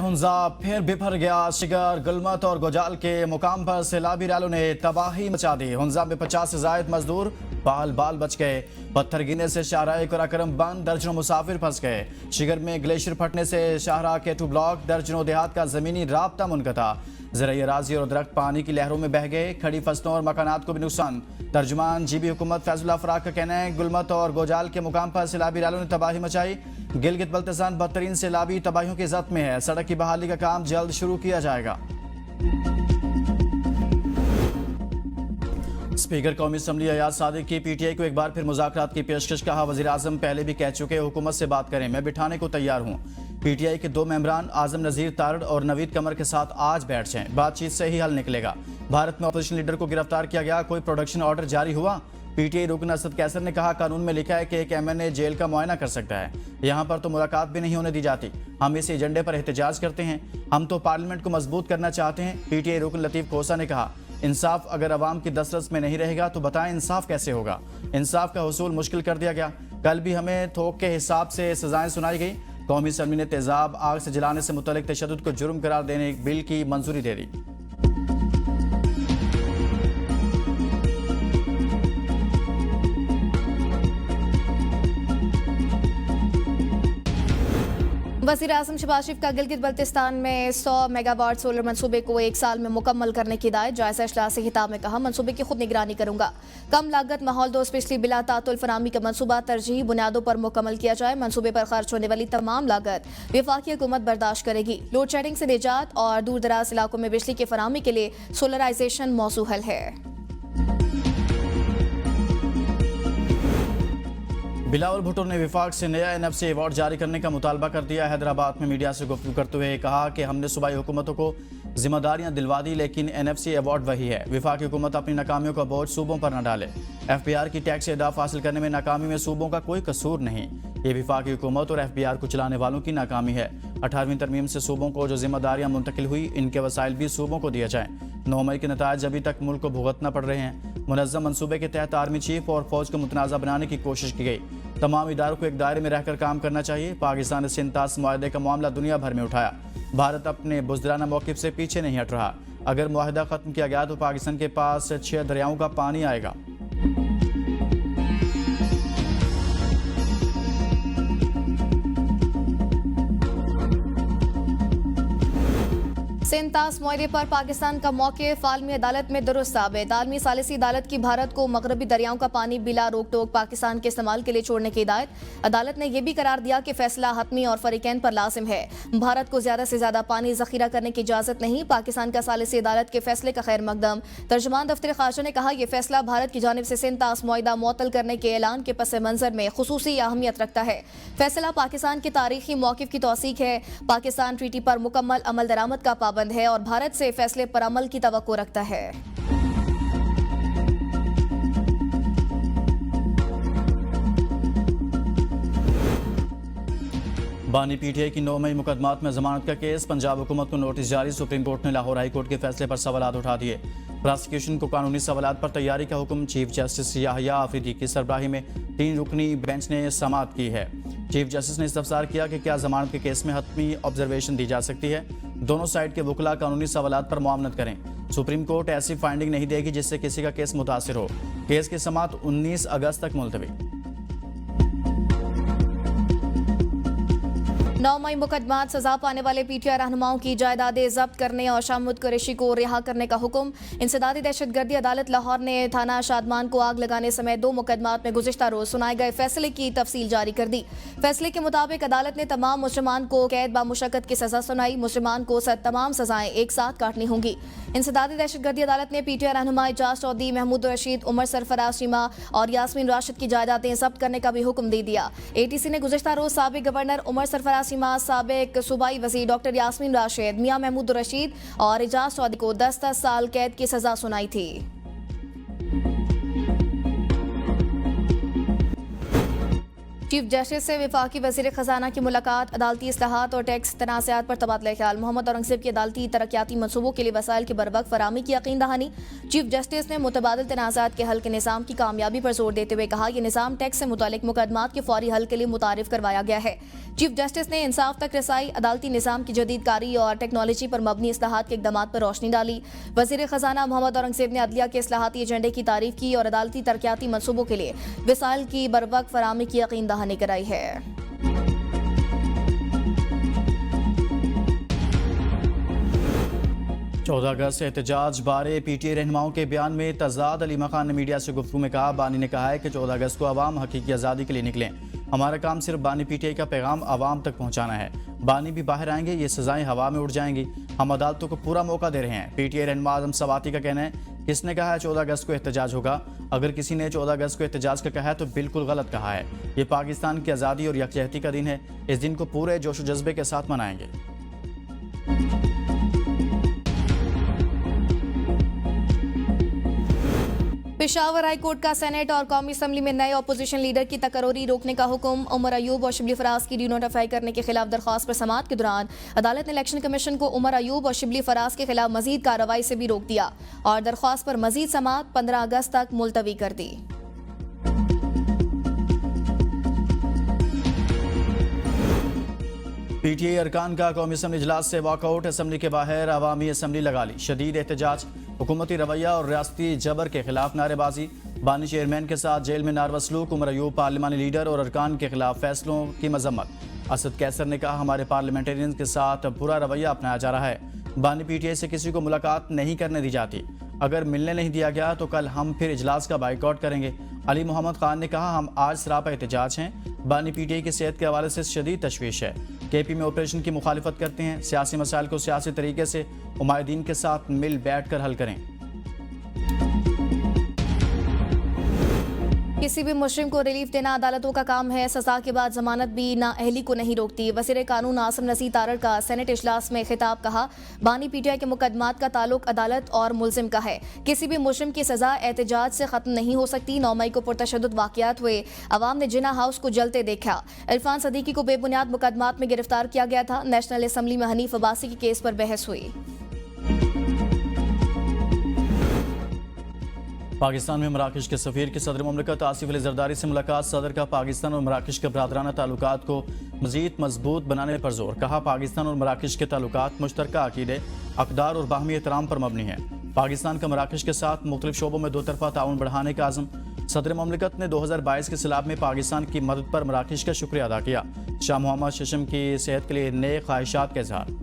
हुंजा फिर बिफर गया। शिगर, गुलमत और गोजाल के मुकाम पर सैलाबी रैलों ने तबाही मचा दी। हुंजा में 50 से जायद मजदूर बाल बाल बच गए। पत्थर गिरने से शाहराह कराकरम बंद, दर्जनों मुसाफिर फंस गए। शिगर में ग्लेशियर फटने से शाहराह के 2 ब्लॉक, दर्जनों देहात का जमीनी राब्ता मुनक़ता। ज़राई अराज़ी और दरख्त पानी की लहरों में बह गए। खड़ी फसलों और मकानात को भी नुकसान। तर्जुमान जीबी हुकूमत फैजुल्लाह फराक का कहना है, गुलमत और गोजाल के मुकाम पर सैलाबी रैलों ने तबाही मचाई। गिलगित बल्तिस्तान बदतरीन सैलाबी तबाहियों की ज़द में है। सड़क की बहाली का काम जल्द शुरू किया जाएगा। स्पीकर कौमी असम्बली अयाज सादिक की पीटीआई को एक बार फिर मुज़ाकरात की पेशकश। कहा, वज़ीर आज़म पहले भी कह चुके, हुकूमत से बात करें, मैं बिठाने को तैयार हूँ। पीटीआई के 2 मेंबरान आजम नज़ीर तारड़ और नवीद कमर के साथ आज बैठ जाएं, बातचीत से ही हल निकलेगा। भारत में अपोजिशन लीडर को गिरफ्तार किया गया, कोई प्रोडक्शन ऑर्डर जारी हुआ? पीटीआई रुकन असद कैसर ने कहा, कानून में लिखा है कि एक एमएनए जेल का मुआयना कर सकता है, यहाँ पर तो मुलाकात भी नहीं होने दी जाती। हम इस एजेंडे पर एहतजाज करते हैं, हम तो पार्लियामेंट को मजबूत करना चाहते हैं। पीटीआई रुकन लतीफ़ खोसा ने कहा, इंसाफ अगर अवाम की दस्तरस में नहीं रहेगा तो बताएं इंसाफ कैसे होगा। इंसाफ का हुसूल मुश्किल कर दिया गया। कल भी हमें थोक के हिसाब से सजाएं सुनाई गई। कौमी असम्बली ने तेजाब आग से जलाने से मुतल्लिक तशद्दुद को जुर्म करार देने बिल की मंजूरी दे दी। वज़ीर आज़म शहबाज शरीफ का गिलगित बल्तिस्तान में 100 मेगावाट सोलर मंसूबे को 1 साल में मुकम्मल करने की हिदायत। जायजा इजलास से खिताब में कहा, मंसूबे की खुद निगरानी करूंगा। कम लागत माहौल दोस्त बिजली बिला तातुल फराहमी का मंसूबा तरजीही बुनियादों पर मुकम्मल किया जाए। मंसूबे पर खर्च होने वाली तमाम लागत वफाकी हुकूमत बर्दाश्त करेगी। लोड शेडिंग से निजात और दूर दराज इलाकों में बिजली की फराहमी के लिए सोलराइजेशन मौजू हल है। बिलावल भुट्टो ने विफाक से नया एनएफसी अवार्ड जारी करने का मुतालबा कर दिया। हैदराबाद में मीडिया से गुफ्तगू करते हुए कहा कि हमने सूबाई हुकूमतों को जिम्मेदारियां दिलवा दी, लेकिन एनएफसी अवार्ड वही है। विफाकी हुकूमत अपनी नाकामियों का बोझ सूबों पर न डाले। एफबीआर की टैक्स अहदाफ हासिल करने में नाकामी में सूबों का कोई कसूर नहीं। ये विफाकी हुकूमत और एफबीआर को चलाने वालों की नाकामी है। 18वीं तरमीम से सूबों को जो जिम्मेदारियां मुंतकिल हुई, इनके वसाइल भी सूबों को दिए जाएं। 9 मई के नतायज अभी तक मुल्क को भुगतना पड़ रहे हैं। मुनज़्ज़म मनसूबे के तहत आर्मी चीफ और फौज को मुतनाज़ा बनाने की कोशिश की गई। तमाम इदारों को एक दायरे में रहकर काम करना चाहिए। पाकिस्तान ने सिंध-तास मुआहदे का मामला दुनिया भर में उठाया। भारत अपने बुज़दिलाना मौक़िफ़ से पीछे नहीं हट रहा। अगर मुआहदा ख़त्म किया गया तो पाकिस्तान के पास 6 दरियाओं का पानी आएगा। सिंध-तास मुआहदे पर पाकिस्तान का मौक़िफ़ आलमी अदालत में दुरुस्त साबित। आलमी सालिसी अदालत की भारत को मगरबी दरियाओं का पानी बिला रोक टोक पाकिस्तान के इस्तेमाल के लिए छोड़ने की हिदायत। अदालत ने यह भी करार दिया कि फैसला हतमी और फरीकैन पर लाजिम है। भारत को ज्यादा से ज्यादा पानी जखीरा करने की इजाजत नहीं। पाकिस्तान का सालिसी अदालत के फैसले का खैर मकदम। तर्जुमान दफ्तर खारजा ने कहा, यह फैसला भारत की जानिब से सिंध-तास मुआहदा मुअत्तल करने के ऐलान के पस मंजर में खुसूसी अहमियत रखता है। फैसला पाकिस्तान के तारीखी मौक़िफ़ की तौसीक है। पाकिस्तान ट्रीटी पर मुकम्मल अमल दरामद का पाबंद है और भारत से फैसले पर अमल की तवक्को रखता है। बानी पीटीआई की 9 मई मुकदमात में जमानत का केस। पंजाब हुकूमत को नोटिस जारी। सुप्रीम कोर्ट ने लाहौर हाई कोर्ट के फैसले पर सवालात उठा दिए। प्रोसिक्यूशन को कानूनी सवालात पर तैयारी का हुक्म। चीफ जस्टिस याहिया आफरीदी की सरबराही में 3 रुकनी बेंच ने समाअत की है। चीफ जस्टिस ने इस्तफसार किया कि क्या जमानत के केस में हतमी ऑब्जर्वेशन दी जा सकती है। दोनों साइड के वकला कानूनी सवालात पर मुआवनत करें। सुप्रीम कोर्ट ऐसी फाइंडिंग नहीं देगी जिससे किसी का केस मुतासिर हो। केस की समाअत 19 अगस्त तक मुलतवी। 9 मई मुकदमात सजा पाने वाले पीटीआई रहनुमाओं की जायदादें जब्त करने और शामुद कुरैशी को रिहा करने का हुक्म। इंसदादी दहशतगर्दी अदालत लाहौर ने थाना शादमान को आग लगाने समेत 2 मुकदमात में गुज़िश्ता रोज सुनाए गए फैसले की तफसील जारी कर दी। फैसले के मुताबिक अदालत ने तमाम मुजरिमान को कैद बामुशक्कत की सजा सुनाई। मुजरिमान को तमाम सजाएं एक साथ काटनी होंगी। इंसदादी दहशतगर्दी अदालत ने पीटीआई रहनुमा एजाज चौधरी, महमूद रशीद, उमर सरफराज शीमा और यास्मीन राशिद की जायदादें जब्त करने का भी हुक्म दे दिया। एटीसी ने गुज़िश्ता रोज साबिक गवर्नर उमर सरफराज शीमा, साबिक सूबाई वज़ीर डॉक्टर यास्मीन राशिद, मियां महमूद रशीद और एजाज चौधरी को 10-10 साल कैद की सजा सुनाई थी। चीफ जस्टिस से वफाकी वज़ीर ख़जाना की मुलाकात, अदालती इस्लाहात और टैक्स तनाज़ात पर तबादला ख्याल। मोहम्मद औरंगज़ेब की अदालती तरक्याती मनसूबों के लिए वसाइल की बरवक्त फराहमी की यकीन दहानी। चीफ जस्टिस ने मुतबादिल तनाज़ात के हल के निज़ाम की कामयाबी पर जोर देते हुए कहा, यह निज़ाम टैक्स से मुतालिक मुकदमात के फौरी हल के लिए मुतारिफ करवाया गया है। चीफ जस्टिस ने इंसाफ तक रसाई, अदालती निज़ाम की जदीदकारी और टेक्नोलॉजी पर मबनी इस्लाहात के इक़दामात पर रोशनी डाली। वज़ीर ख़जाना मोहम्मद औरंगज़ेब ने अदलिया के इस्लाहाती एजेंडे की तारीफ की और अदालती तरक्याती मनसूबों के लिए वसाइल की बरवक्त फराहमी की यकीन दहानी कराई है। 14 अगस्त से एहतजाज बारे पीटीआई रहनुमाओं के बयान में तजाद। अली मखान ने मीडिया से गुफ्तगू में कहा, बानी ने कहा है कि 14 अगस्त को अवाम हकीकी आज़ादी के लिए निकलें। हमारा काम सिर्फ बानी पीटीआई का पैगाम अवाम तक पहुंचाना है। बानी भी बाहर आएंगे, ये सजाएं हवा में उड़ जाएंगी। हम अदालतों को पूरा मौका दे रहे हैं। पीटीआई रहनुमा आजम सवाती का कहना है, किसने कहा है 14 अगस्त को एहतजाज होगा? अगर किसी ने 14 अगस्त को एहतजाज का कहा है तो बिल्कुल गलत कहा है। ये पाकिस्तान की आज़ादी और यकजहती का दिन है। इस दिन को पूरे जोश व जज्बे के साथ मनाएंगे। पेशावर हाई कोर्ट का सेनेट और कौमी असम्बली में नए अपोजिशन लीडर की तकरोरी रोकने का हुक्म। उमर अयूब और शिबली फराज की डी-नोटिफाई करने के खिलाफ दरख्वास्त पर समाअत के दौरान अदालत ने इलेक्शन कमीशन को उमर अयूब और शिबली फराज के खिलाफ मजीद कार्रवाई से भी रोक दिया और दरख्वास्त पर मजीद समाअत 15 अगस्त तक मुलतवी कर दी। पीटीआई अरकान का कौमी असम्बली इजलास से वॉकआउट। असम्बली के बाहर अवामी असम्बली लगा ली। शदीद एहतजाज, हुकूमती रवैया और रियासती जबर के खिलाफ नारेबाजी। बानी चेयरमैन के साथ जेल में नारवसलूक। उमर अयूब पार्लिमानी लीडर और अरकान के खिलाफ फैसलों की मजम्मत। असद कैसर ने कहा, हमारे पार्लियामेंटेरियन के साथ बुरा रवैया अपनाया जा रहा है। बानी पीटीआई से किसी को मुलाकात नहीं करने दी जाती। अगर मिलने नहीं दिया गया तो कल हम फिर इजलास का बाइकआउट करेंगे। अली मोहम्मद खान ने कहा, हम आज सरापा एहतजाज हैं। बानी पीटीआई की सेहत के हवाले से शदीद तशवीश है। केपी में ऑपरेशन की मुखालिफत करते हैं। सियासी मसाइल को सियासी तरीके से उमायदीन के साथ मिल बैठ कर हल करें। किसी भी मुजरिम को रिलीफ देना अदालतों का काम है। सजा के बाद जमानत भी नाअहली को नहीं रोकती। वज़ीर कानून आसिम नज़ीर तारड़ का सेनेट इजलास में खिताब। कहा, बानी पीटीआई के मुकदमात का ताल्लुक अदालत और मुलजिम का है। किसी भी मुजरिम की सजा एहतजाज से खत्म नहीं हो सकती। 9 मई को पुरतशद्दुद वाक़यात हुए। अवाम ने जिन्ना हाउस को जलते देखा। इरफान सदीकी को बेबुनियाद मुकदमात में गिरफ्तार किया गया था। नेशनल असम्बली में हनीफ अब्बासी के केस पर बहस हुई। पाकिस्तान में मराकश के सफ़ीर की सदर मुमलिकत आसिफ अली जरदारी से मुलाकात। सदर का पाकिस्तान और मराकश के बरादराना ताल्लुकात को मज़ीद मजबूत बनाने पर जोर। कहा, पाकिस्तान और मराकश के ताल्लुकात मुश्तरका अकीदे, अक़दार और बाहमी एहतराम पर मबनी है। पाकिस्तान का मराकश के साथ मुख्तलिफ शोबों में 2 तरफ़ा ताउन बढ़ाने का आज़म। सदर मुमलिकत ने 2022 के सैलाब में पाकिस्तान की मदद पर मराकश का शुक्रिया अदा किया। शाह मोहम्मद शशम की सेहत के लिए नए ख्वाहिशात का इज़हार।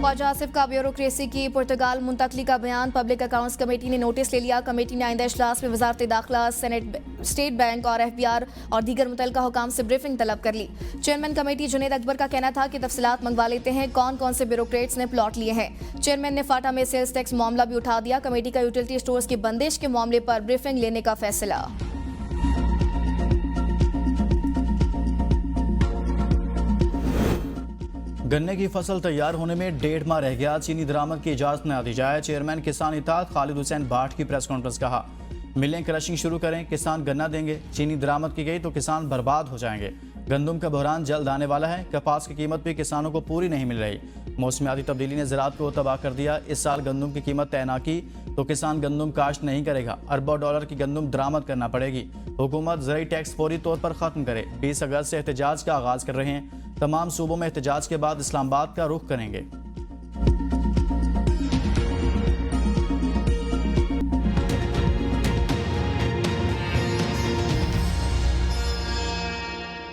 ख्वाजा आसिफ का ब्यूरोक्रेसी की पुर्तगाल मुंतकली का बयान। पब्लिक अकाउंट्स कमेटी ने नोटिस ले लिया। कमेटी ने आइंदा इजलास में वजारत दाखिला, स्टेट बैंक और FBR और दीगर मुतल्लिका हुकाम से ब्रीफिंग तलब कर ली। चेयरमैन कमेटी जुनेद अकबर का कहना था कि तफसीलात मंगवा लेते हैं, कौन कौन से ब्यूरोक्रेट्स ने प्लॉट लिए हैं। चेयरमैन ने फाटा में सेल्स टैक्स मामला भी उठा दिया। कमेटी का यूटिलिटी स्टोर्स की बंदिश के मामले पर ब्रीफिंग लेने का फैसला। गन्ने की फसल तैयार होने में 1.5 माह रह गया। चीनी दरामद की इजाज़त न दी जाए। चेयरमैन किसान इत्तेहाद खालिद हुसैन भाट की प्रेस कॉन्फ्रेंस। कहा, मिलें क्रशिंग शुरू करें, किसान गन्ना देंगे। चीनी दरामद की गई तो किसान बर्बाद हो जाएंगे। गंदम का बहरान जल्द आने वाला है। कपास की कीमत भी किसानों को पूरी नहीं मिल रही। मौसमियाती तब्दीली ने ज़राअत को तबाह कर दिया। इस साल गंदम की कीमत तय न की तो किसान गंदम काश्त नहीं करेगा। अरबों डॉलर की गंदम दरामद करना पड़ेगी। हुकूमत ज़रूरी टैक्स फौरी तौर पर ख़त्म करे। 20 अगस्त से एहतजाज का आगाज़ कर रहे हैं। तमाम सूबों में एहतजाज के बाद इस्लामाबाद का रुख करेंगे।